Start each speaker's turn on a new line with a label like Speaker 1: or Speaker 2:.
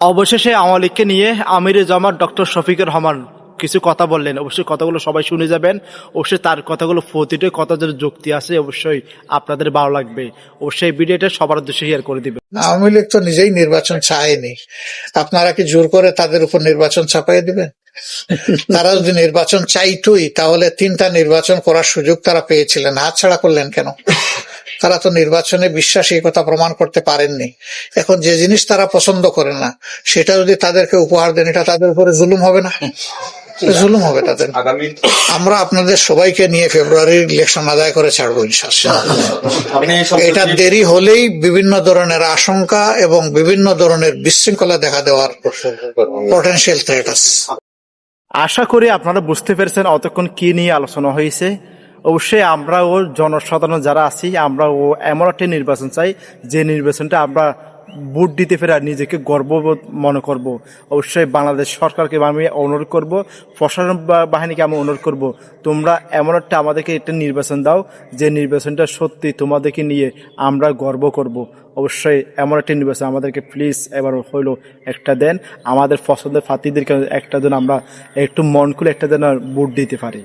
Speaker 1: অবশেষে আওয়ামী লীগকে নিয়ে আমিরে জামাত ডক্টর শফিকুর রহমান কিছু কথা বললেন। অবশ্যই কথাগুলো সবাই শুনে যাবেন। অবশ্যই তার কথাগুলো প্রতিটি কথা যদি যুক্তি আছে অবশ্যই আপনাদের ভালো লাগবে। অবশ্যই ভিডিওটা সবার উদ্দেশ্যে শেয়ার করে দিবেন।
Speaker 2: আওয়ামী লীগ তো নিজেই নির্বাচন চায়নি, আপনারা কি জোর করে তাদের উপর নির্বাচন চাপাইয়ে দিবেন? তারা যদি নির্বাচন চাইতোই তাহলে 3টা নির্বাচন করার সুযোগ তারা পেয়েছিলেন, হাতছাড়া করলেন কেন? তারা তো নির্বাচনে বিশ্বাস এই কথা প্রমাণ করতে পারেননি। এখন যে জিনিস তারা পছন্দ করে না সেটা যদি তাদেরকে উপহার দেন, এটা তাদের উপরে জুলুম হবে না? জুলুম হবে তাদের। আমরা আপনাদের সবাইকে নিয়ে ফেব্রুয়ারির ইলেকশন আদায় করে ছাড়বো ইনশাআল্লাহ। এটা দেরি হলেই বিভিন্ন ধরনের আশঙ্কা এবং বিভিন্ন ধরনের বিশৃঙ্খলা দেখা দেওয়ার পটেনশিয়াল থ্রেট আছে।
Speaker 1: আশা করি আপনারা বুঝতে পেরেছেন অতক্ষণ কি নিয়ে আলোচনা হয়েছে। অবশ্যই আমরা ও জনসাধারণ যারা আছি আমরা ও এমন একটা নির্বাচন চাই যে নির্বাচনটা আমরা ভোট দিতে পেরে নিজেকে গর্ববোধ মনে করব। অবশ্যই বাংলাদেশ সরকারকে আমি অনুরোধ করব, প্রশাসন বাহিনীকে আমি অনুরোধ করব, তোমরা এমন একটা আমাদেরকে একটা নির্বাচন দাও যে নির্বাচনটা সত্যি তোমাদেরকে নিয়ে আমরা গর্ব করব। অবশ্যই এমন একটা নির্বাচন আমাদেরকে প্লিজ এবার হইলো একটা দেন, আমাদের পছন্দের প্রার্থীদেরকে একটা যেন আমরা একটু মন খুলে একটা যেন ভোট দিতে পারি।